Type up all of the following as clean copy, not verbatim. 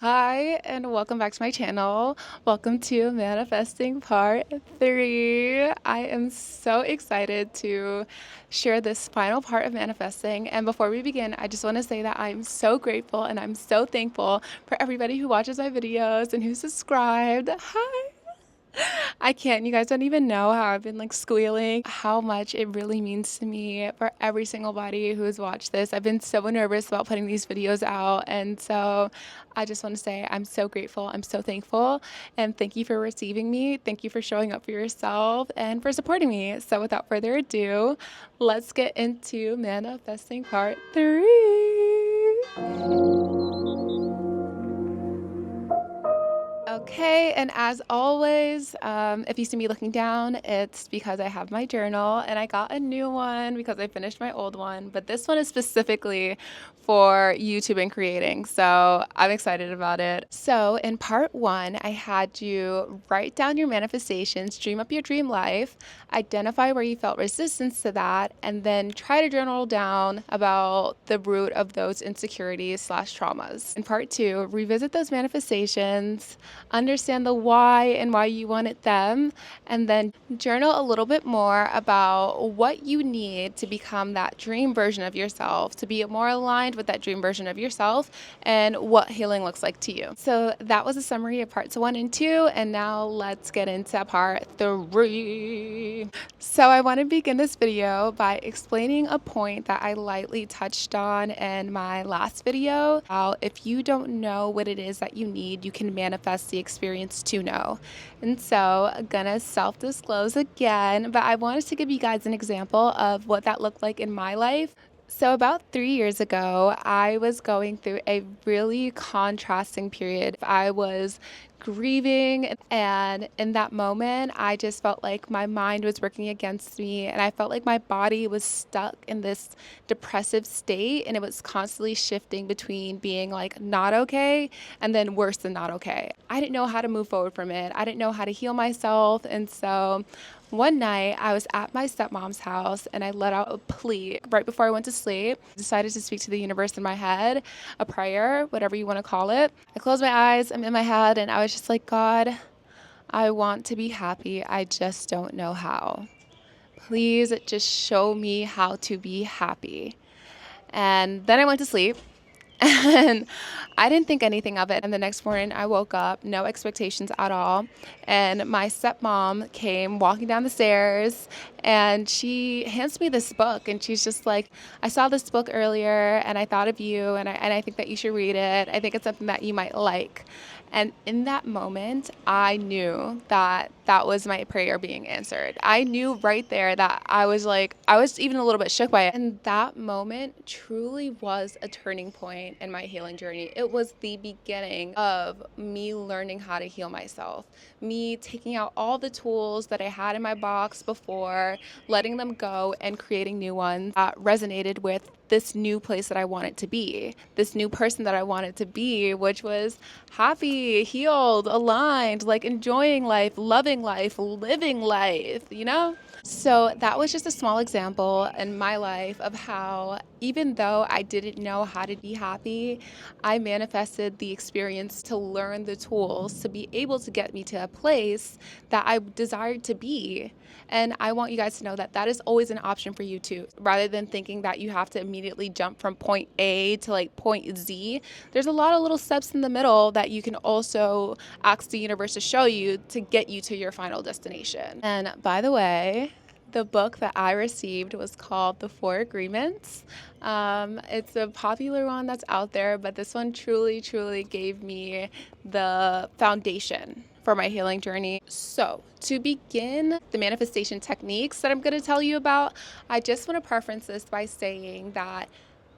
Hi, and welcome back to my channel. Welcome to Manifesting Part 3. I am so excited to share this final part of manifesting. And before we begin, I just want to say that I'm so grateful and I'm so thankful for everybody who watches my videos and who subscribed. Hi! I can't. You guys don't even know how I've been like squealing, how much it really means to me for every single body who has watched this. I've been so nervous about putting these videos out. And so I just want to say I'm so grateful. I'm so thankful. And thank you for receiving me. Thank you for showing up for yourself and for supporting me. So without further ado, let's get into manifesting part 3. Okay, and as always, if you see me looking down, it's because I have my journal and I got a new one because I finished my old one. But this one is specifically for YouTube and creating, so I'm excited about it. So, in part 1, I had you write down your manifestations, dream up your dream life, identify where you felt resistance to that, and then try to journal down about the root of those insecurities/traumas. In part 2, revisit those manifestations, understand the why and why you wanted them, and then journal a little bit more about what you need to become that dream version of yourself, to be more aligned with that dream version of yourself and what healing looks like to you. So that was a summary of parts 1 and 2, and now let's get into part 3. So I want to begin this video by explaining a point that I lightly touched on in my last video. How if you don't know what it is that you need, you can manifest the experience to know. And so I'm gonna self-disclose again, but I wanted to give you guys an example of what that looked like in my life. So about 3 years ago, I was going through a really contrasting period. I was grieving, and in that moment, I just felt like my mind was working against me, and I felt like my body was stuck in this depressive state, and it was constantly shifting between being like not okay and then worse than not okay. I didn't know how to move forward from it. I didn't know how to heal myself, and so one night, I was at my stepmom's house and I let out a plea right before I went to sleep. I decided to speak to the universe in my head, a prayer, whatever you want to call it. I closed my eyes, I'm in my head, and I was just like, God, I want to be happy. I just don't know how. Please just show me how to be happy. And then I went to sleep. And I didn't think anything of it. And the next morning I woke up, no expectations at all. And my stepmom came walking down the stairs and she hands me this book. And she's just like, I saw this book earlier and I thought of you and I think that you should read it. I think it's something that you might like. And in that moment, I knew that that was my prayer being answered. I knew right there that I was even a little bit shook by it. And that moment truly was a turning point in my healing journey. It was the beginning of me learning how to heal myself, me taking out all the tools that I had in my box before, letting them go and creating new ones that resonated with this new place that I wanted to be, this new person that I wanted to be, which was happy, healed, aligned, like enjoying life, loving life, living life, you know? So that was just a small example in my life of how, even though I didn't know how to be happy, I manifested the experience to learn the tools to be able to get me to a place that I desired to be. And I want you guys to know that that is always an option for you too. Rather than thinking that you have to immediately jump from point A to like point Z, there's a lot of little steps in the middle that you can also ask the universe to show you to get you to your final destination. And by the way, the book that I received was called The Four Agreements. It's a popular one that's out there, but this one truly, truly gave me the foundation for my healing journey. So to begin the manifestation techniques that I'm going to tell you about, I just want to preference this by saying that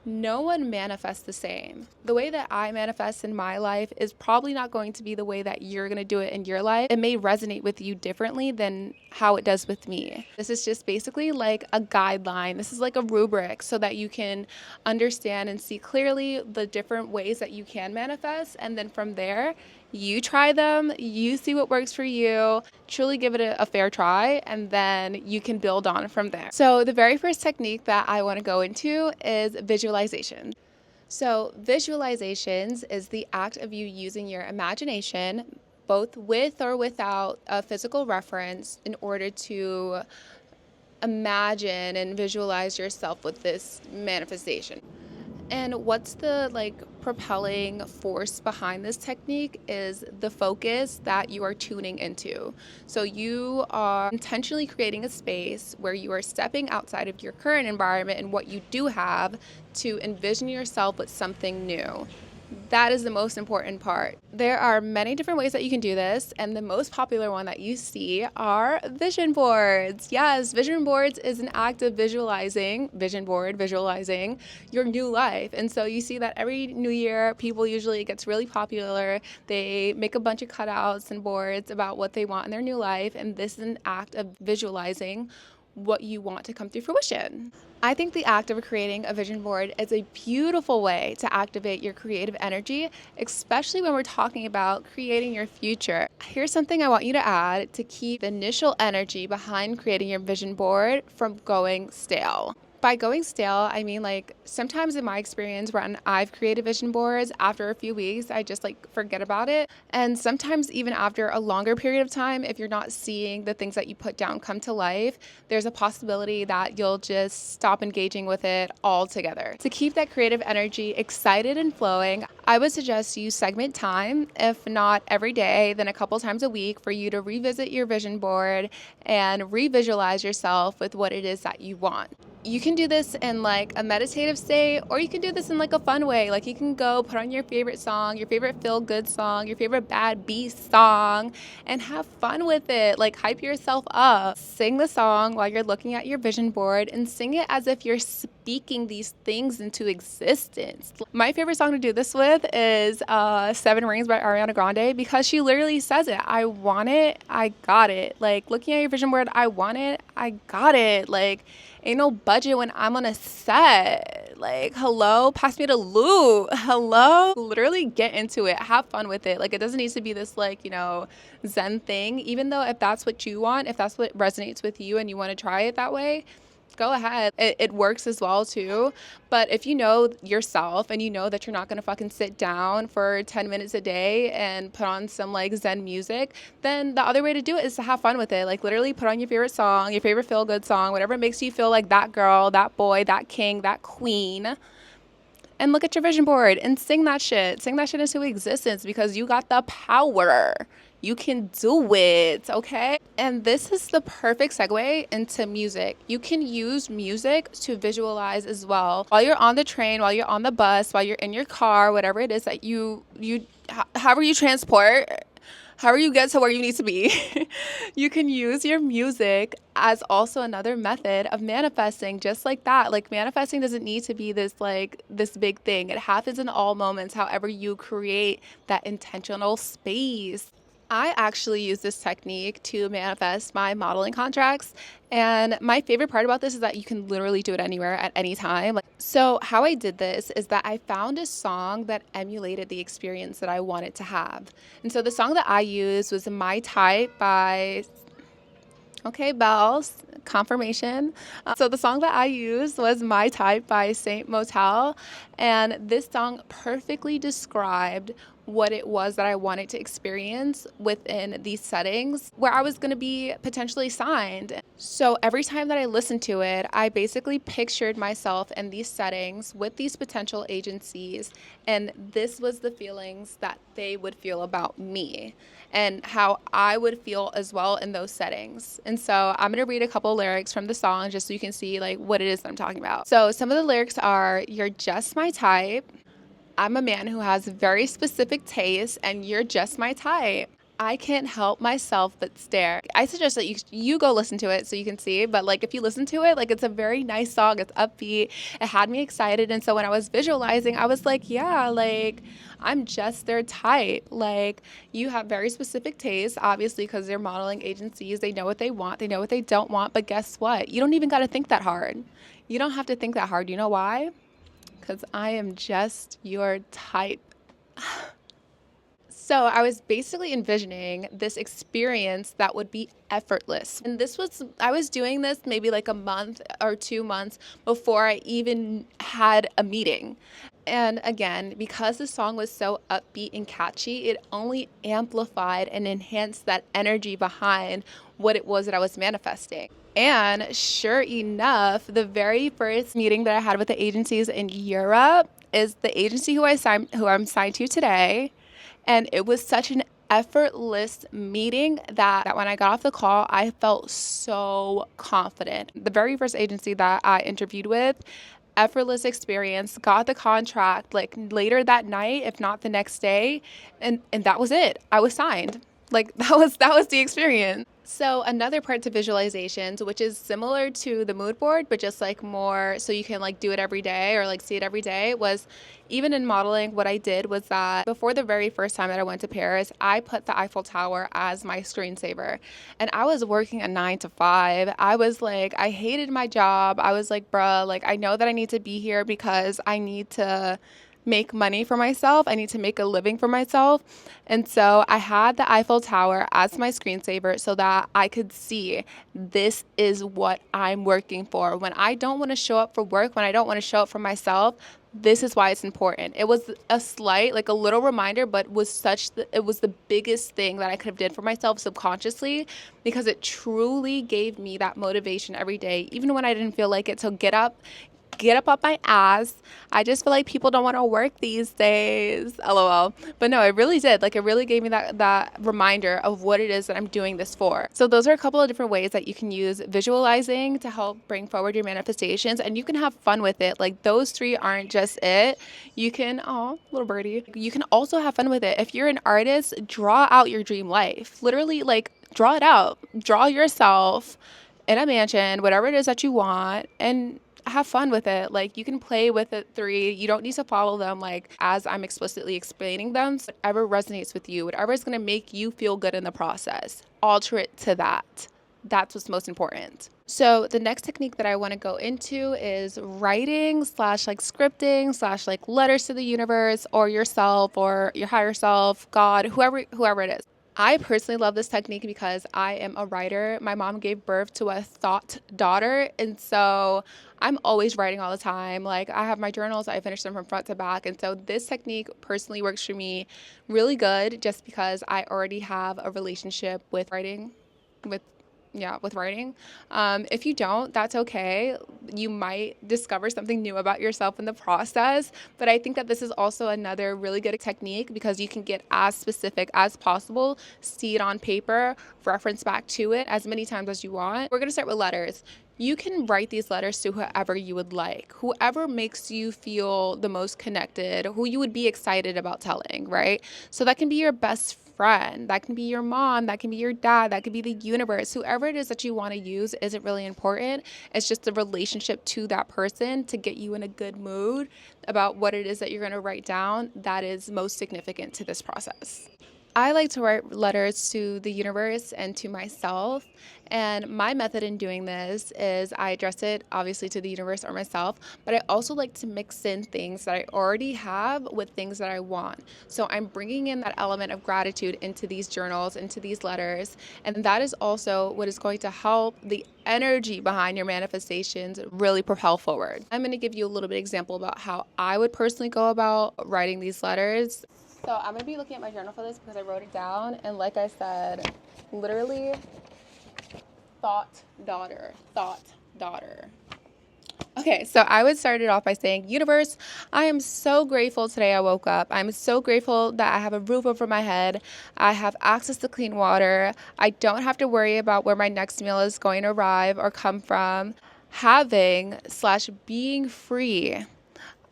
no one manifests the same. The way that I manifest in my life is probably not going to be the way that you're going to do it in your life. It may resonate with you differently than how it does with me. This is just basically like a guideline. This is like a rubric so that you can understand and see clearly the different ways that you can manifest. And then from there, you try them, you see what works for you, truly give it a fair try, and then you can build on from there. So the very first technique that I want to go into is visualization. So, visualizations is the act of you using your imagination, both with or without a physical reference, in order to imagine and visualize yourself with this manifestation. And what's the propelling force behind this technique is the focus that you are tuning into. So you are intentionally creating a space where you are stepping outside of your current environment and what you do have to envision yourself with something new. That is the most important part. There are many different ways that you can do this, and the most popular one that you see are vision boards. Yes, vision boards is an act of visualizing your new life. And so you see that every new year, people usually, it gets really popular. They make a bunch of cutouts and boards about what they want in their new life, and this is an act of visualizing what you want to come to fruition. I think the act of creating a vision board is a beautiful way to activate your creative energy, especially when we're talking about creating your future. Here's something I want you to add to keep the initial energy behind creating your vision board from going stale. By going stale, I mean sometimes in my experience when I've created vision boards, after a few weeks, I just forget about it. And sometimes even after a longer period of time, if you're not seeing the things that you put down come to life, there's a possibility that you'll just stop engaging with it altogether. To keep that creative energy excited and flowing, I would suggest you segment time, if not every day, then a couple times a week, for you to revisit your vision board and revisualize yourself with what it is that you want. You can do this in a meditative state, or you can do this in a fun way. You can go put on your favorite song, your favorite feel-good song, your favorite bad beast song, and have fun with it. Hype yourself up. Sing the song while you're looking at your vision board, and sing it as if you're speaking these things into existence. My favorite song to do this with is Seven Rings by Ariana Grande, because she literally says it. I want it, I got it. Looking at your vision board, I want it, I got it. Ain't no budget when I'm on a set. Hello, pass me the loot. Hello. Literally get into it. Have fun with it. It doesn't need to be this Zen thing. Even though if that's what you want, if that's what resonates with you and you want to try it that way, go ahead. It works as well too. But if you know yourself and you know that you're not going to fucking sit down for 10 minutes a day and put on some Zen music, then the other way to do it is to have fun with it. Literally put on your favorite song, your favorite feel good song, whatever makes you feel like that girl, that boy, that king, that queen. And look at your vision board and sing that shit. Sing that shit into existence, because you got the power. You can do it, okay? And this is the perfect segue into music. You can use music to visualize as well. While you're on the train, while you're on the bus, while you're in your car, whatever it is that however you transport, however you get to where you need to be, you can use your music as also another method of manifesting, just like that. Manifesting doesn't need to be this big thing. It happens in all moments, however you create that intentional space. I actually use this technique to manifest my modeling contracts. And my favorite part about this is that you can literally do it anywhere at any time. So how I did this is that I found a song that emulated the experience that I wanted to have. And so the song that I used was My Type by, okay, bells, confirmation. So the song that I used was My Type by Saint Motel. And this song perfectly described what it was that I wanted to experience within these settings where I was going to be potentially signed. So every time that I listened to it, I basically pictured myself in these settings with these potential agencies, and this was the feelings that they would feel about me and how I would feel as well in those settings. And so I'm going to read a couple lyrics from the song just so you can see what it is that I'm talking about. So some of the lyrics are, "You're just my type. I'm a man who has very specific tastes, and you're just my type. I can't help myself but stare." I suggest that you go listen to it so you can see. But if you listen to it, it's a very nice song. It's upbeat. It had me excited. And so when I was visualizing, I was yeah, I'm just their type. You have very specific tastes, obviously, because they're modeling agencies. They know what they want. They know what they don't want. But guess what? You don't even got to think that hard. You don't have to think that hard. You know why? Because I am just your type. So I was basically envisioning this experience that would be effortless. And I was doing this maybe a month or 2 months before I even had a meeting. And again, because the song was so upbeat and catchy, it only amplified and enhanced that energy behind what it was that I was manifesting. And sure enough, the very first meeting that I had with the agencies in Europe is the agency who I'm signed to today. And it was such an effortless meeting that when I got off the call, I felt so confident. The very first agency that I interviewed with, effortless experience, got the contract like later that night, if not the next day, and that was it. I was signed. Like that was the experience. So another part to visualizations, which is similar to the mood board, but just like more so you can like do it every day or like see it every day, was even in modeling, what I did was that before the very first time that I went to Paris, I put the Eiffel Tower as my screensaver. And I was working a 9 to 5. I was like, I hated my job. I was like, bruh, like I know that I need to be here because I need to make money for myself. I need to make a living for myself. And so I had the Eiffel Tower as my screensaver so that I could see this is what I'm working for. When I don't want to show up for work, when I don't want to show up for myself, this is why it's important. It was a slight, like a little reminder, but it was the biggest thing that I could have did for myself subconsciously because it truly gave me that motivation every day, even when I didn't feel like it. So get up my ass. I just feel like people don't want to work these days. LOL. But no, it really did. Like it really gave me that reminder of what it is that I'm doing this for. So those are a couple of different ways that you can use visualizing to help bring forward your manifestations, and you can have fun with it. Like those three aren't just it. You can, oh, little birdie. You can also have fun with it. If you're an artist, draw out your dream life. Literally like draw it out. Draw yourself in a mansion, whatever it is that you want, and have fun with it. Like you can play with it three. You don't need to follow them like as I'm explicitly explaining them. So whatever resonates with you, whatever is going to make you feel good in the process, alter it to that. That's what's most important. So the next technique that I want to go into is writing slash like scripting slash like letters to the universe or yourself or your higher self, God, whoever it is. I personally love this technique because I am a writer. My mom gave birth to a thought daughter, and so I'm always writing all the time. Like I have my journals, I finish them from front to back, and so this technique personally works for me really good just because I already have a relationship with writing, with with writing. If you don't, that's okay. You might discover something new about yourself in the process. But I think that this is also another really good technique because you can get as specific as possible, see it on paper, reference back to it as many times as you want. We're going to start with letters. You can write these letters to whoever you would like, whoever makes you feel the most connected, who you would be excited about telling, right? So that can be your best friend, that can be your mom, that can be your dad, that could be the universe. Whoever it is that you want to use isn't really important. It's just the relationship to that person to get you in a good mood about what it is that you're going to write down that is most significant to this process. I like to write letters to the universe and to myself. And my method in doing this is I address it obviously to the universe or myself, but I also like to mix in things that I already have with things that I want. So I'm bringing in that element of gratitude into these journals, into these letters. And that is also what is going to help the energy behind your manifestations really propel forward. I'm going to give you a little bit example about how I would personally go about writing these letters. So I'm going to be looking at my journal for this because I wrote it down. And like I said, literally, thought daughter. Okay, so I would start it off by saying, universe, I am so grateful today I woke up. I'm so grateful that I have a roof over my head. I have access to clean water. I don't have to worry about where my next meal is going to arrive or come from. Having slash being free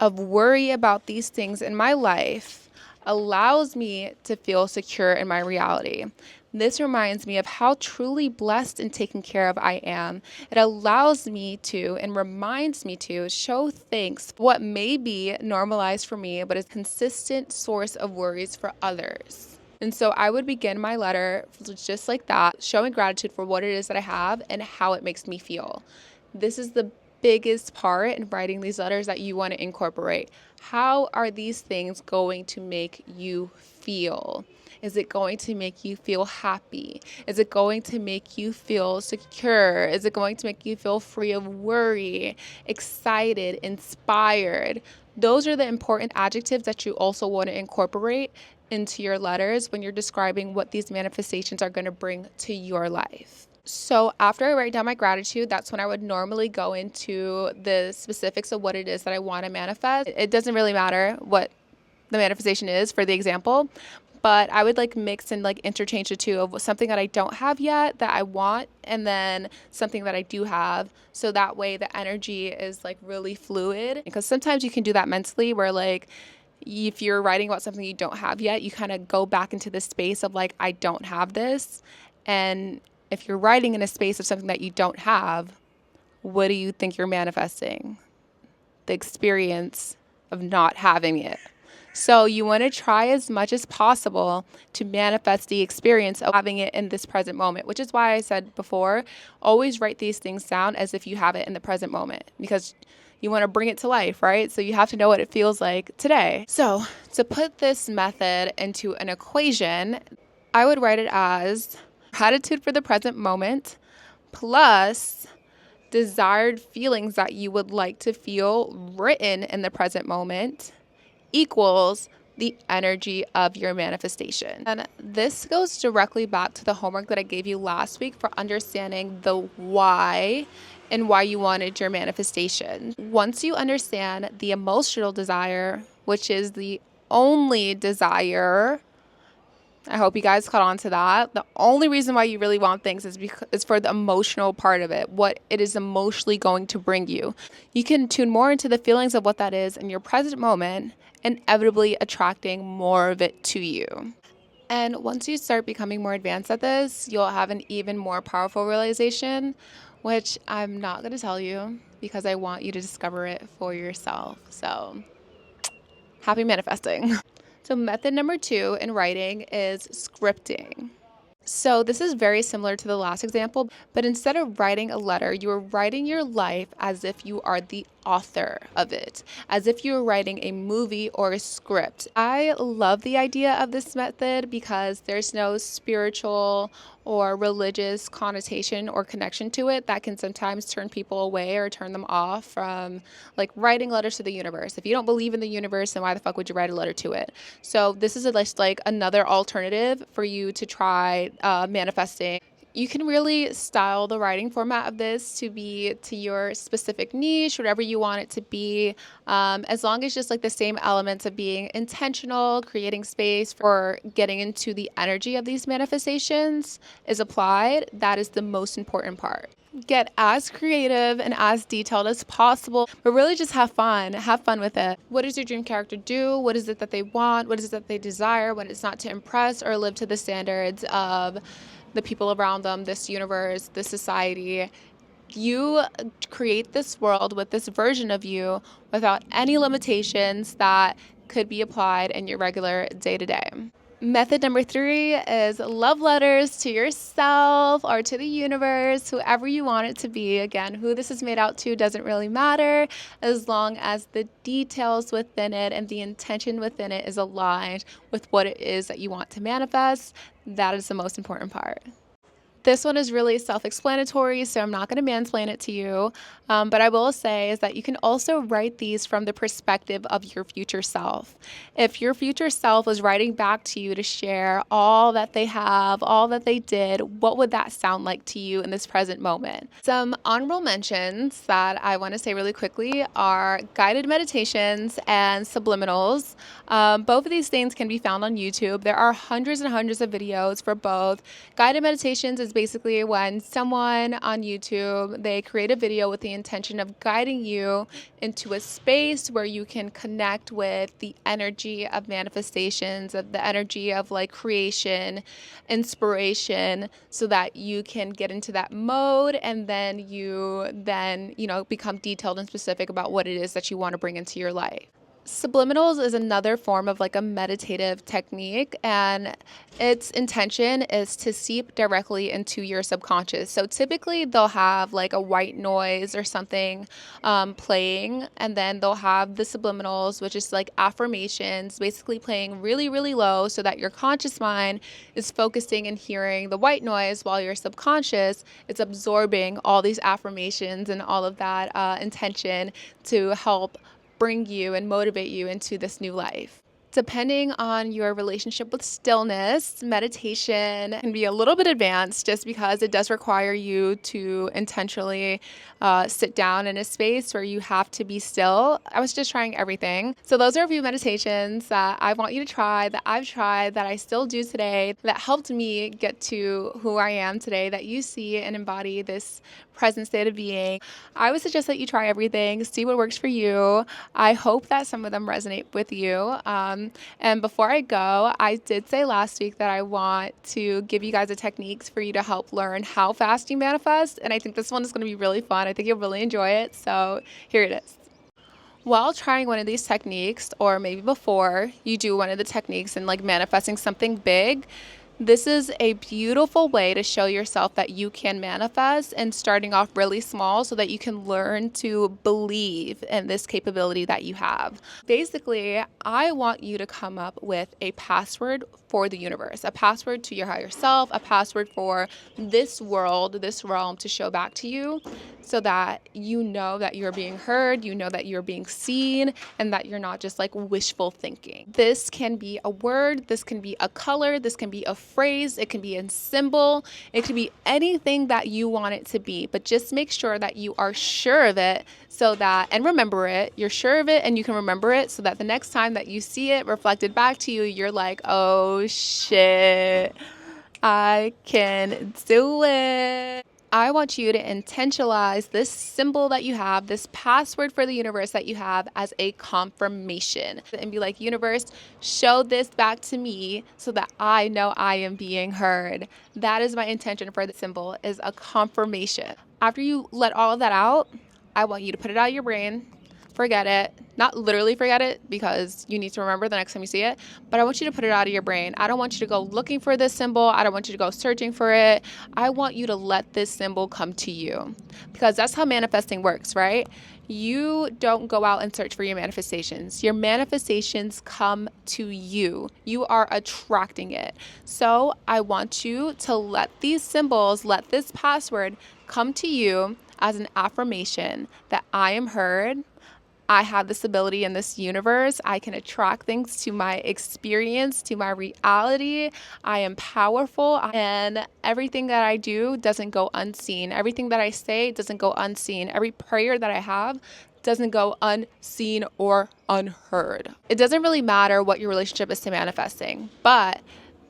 of worry about these things in my life allows me to feel secure in my reality. This reminds me of how truly blessed and taken care of I am. It allows me to and reminds me to show thanks for what may be normalized for me, but is a consistent source of worries for others. And so I would begin my letter just like that, showing gratitude for what it is that I have and how it makes me feel. This is the biggest part in writing these letters that you want to incorporate. How are these things going to make you feel? Is it going to make you feel happy? Is it going to make you feel secure? Is it going to make you feel free of worry, excited, inspired? Those are the important adjectives that you also want to incorporate into your letters when you're describing what these manifestations are going to bring to your life. So after I write down my gratitude, that's when I would normally go into the specifics of what it is that I want to manifest. It doesn't really matter what the manifestation is for the example, but I would like mix and like interchange the two of something that I don't have yet that I want, and then something that I do have. So that way the energy is like really fluid, because sometimes you can do that mentally where like if you're writing about something you don't have yet, you kind of go back into the space of like, I don't have this. And if you're writing in a space of something that you don't have, what do you think you're manifesting? The experience of not having it. So you want to try as much as possible to manifest the experience of having it in this present moment, which is why I said before, always write these things down as if you have it in the present moment, because you want to bring it to life, right? So you have to know what it feels like today. So to put this method into an equation, I would write it as gratitude for the present moment plus desired feelings that you would like to feel written in the present moment equals the energy of your manifestation. And this goes directly back to the homework that I gave you last week for understanding the why and why you wanted your manifestation. Once you understand the emotional desire, which is the only desire, I hope you guys caught on to that. The only reason why you really want things is because it's for the emotional part of it, what it is emotionally going to bring you. You can tune more into the feelings of what that is in your present moment, inevitably attracting more of it to you. And once you start becoming more advanced at this, you'll have an even more powerful realization, which I'm not going to tell you because I want you to discover it for yourself. So, happy manifesting. So method number 2 in writing is scripting. So this is very similar to the last example, but instead of writing a letter, you are writing your life as if you are the author of it, as if you were writing a movie or a script. I love the idea of this method because there's no spiritual or religious connotation or connection to it that can sometimes turn people away or turn them off from like writing letters to the universe. If you don't believe in the universe, then why the fuck would you write a letter to it? So this is just like another alternative for you to try manifesting. You can really style the writing format of this to be to your specific niche, whatever you want it to be, as long as just like the same elements of being intentional, creating space for getting into the energy of these manifestations is applied. That is the most important part. Get as creative and as detailed as possible, but really just have fun. Have fun with it. What does your dream character do? What is it that they want? What is it that they desire when it's not to impress or live to the standards of the people around them, this universe, this society? You create this world with this version of you without any limitations that could be applied in your regular day-to-day. Method number 3 is love letters to yourself or to the universe, whoever you want it to be. Again, who this is made out to doesn't really matter as long as the details within it and the intention within it is aligned with what it is that you want to manifest. That is the most important part. This one is really self-explanatory, so I'm not going to mansplain it to you. But I will say is that you can also write these from the perspective of your future self. If your future self was writing back to you to share all that they have, all that they did, what would that sound like to you in this present moment? Some honorable mentions that I want to say really quickly are guided meditations and subliminals. Both of these things can be found on YouTube. There are hundreds and hundreds of videos for both. Guided meditations is basically when someone on YouTube, they create a video with the intention of guiding you into a space where you can connect with the energy of manifestations, of the energy of like creation, inspiration, so that you can get into that mode and then you become detailed and specific about what it is that you want to bring into your life. Subliminals is another form of like a meditative technique, and its intention is to seep directly into your subconscious. So typically they'll have like a white noise or something playing, and then they'll have the subliminals, which is like affirmations, basically playing really, really low so that your conscious mind is focusing and hearing the white noise while your subconscious is absorbing all these affirmations and all of that intention to help bring you and motivate you into this new life. Depending on your relationship with stillness, meditation can be a little bit advanced just because it does require you to intentionally sit down in a space where you have to be still. I was just trying everything. So those are a few meditations that I want you to try, that I've tried, that I still do today, that helped me get to who I am today, that you see and embody this present state of being. I would suggest that you try everything, see what works for you. I hope that some of them resonate with you. And before I go, I did say last week that I want to give you guys a techniques for you to help learn how fast you manifest. And I think this one is going to be really fun. I think you'll really enjoy it. So here it is. While trying one of these techniques, or maybe before you do one of the techniques and like manifesting something big, this is a beautiful way to show yourself that you can manifest, and starting off really small so that you can learn to believe in this capability that you have. Basically, I want you to come up with a password for the universe, a password to your higher self, a password for this world, this realm to show back to you, so that you know that you're being heard, you know that you're being seen, and that you're not just like wishful thinking. This can be a word, this can be a color, this can be a phrase, it can be a symbol, it can be anything that you want it to be, but just make sure that you are sure of it, so that, and remember it, you're sure of it and you can remember it, so that the next time that you see it reflected back to you, you're like, oh shit, I can do it. I want you to intentionalize this symbol that you have, this password for the universe that you have, as a confirmation, and be like, universe, show this back to me so that I know I am being heard. That is my intention for the symbol, is a confirmation. After you let all of that out, I want you to put it out of your brain. Forget it. Not literally forget it, because you need to remember the next time you see it, but I want you to put it out of your brain. I don't want you to go looking for this symbol. I don't want you to go searching for it. I want you to let this symbol come to you, because that's how manifesting works, right? You don't go out and search for your manifestations. Your manifestations come to you. You are attracting it. So I want you to let these symbols, let this password come to you as an affirmation that I am heard. I have this ability in this universe. I can attract things to my experience, to my reality. I am powerful, and everything that I do doesn't go unseen. Everything that I say doesn't go unseen. Every prayer that I have doesn't go unseen or unheard. It doesn't really matter what your relationship is to manifesting, but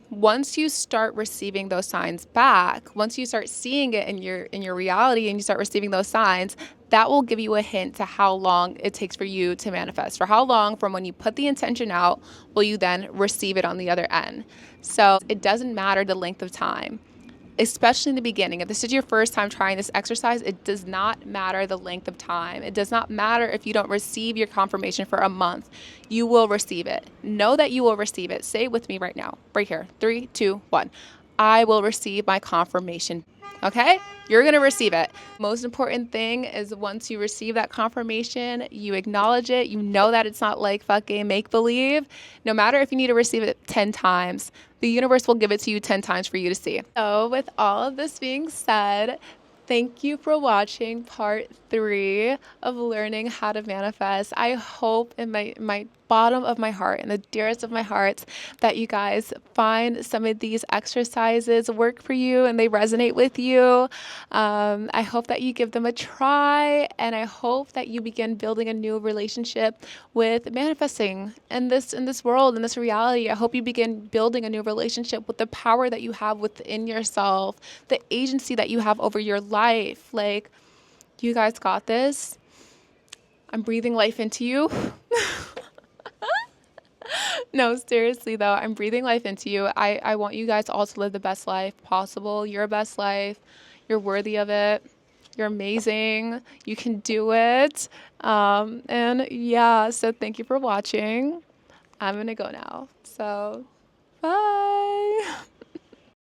once you start receiving those signs back, once you start seeing it in your reality and you start receiving those signs, that will give you a hint to how long it takes for you to manifest. For how long from when you put the intention out will you then receive it on the other end. So it doesn't matter the length of time, especially in the beginning. If this is your first time trying this exercise, it does not matter the length of time. It does not matter if you don't receive your confirmation for a month. You will receive it. Know that you will receive it. Say it with me right now, right here. 3, 2, 1. I will receive my confirmation. Okay? You're going to receive it. Most important thing is, once you receive that confirmation, you acknowledge it. You know that it's not like fucking make believe. No matter if you need to receive it 10 times, the universe will give it to you 10 times for you to see. So with all of this being said, thank you for watching part 3 of learning how to manifest. I hope in my bottom of my heart and the dearest of my hearts that you guys find some of these exercises work for you and they resonate with you. I hope that you give them a try, and I hope that you begin building a new relationship with manifesting in this world, in this reality. I hope you begin building a new relationship with the power that you have within yourself, the agency that you have over your life. Like, you guys got this. I'm breathing life into you. No, seriously though, I'm breathing life into you. I want you guys all to live the best life possible, your best life. You're worthy of it. You're amazing. You can do it. And yeah, so thank you for watching. I'm gonna go now. So, bye.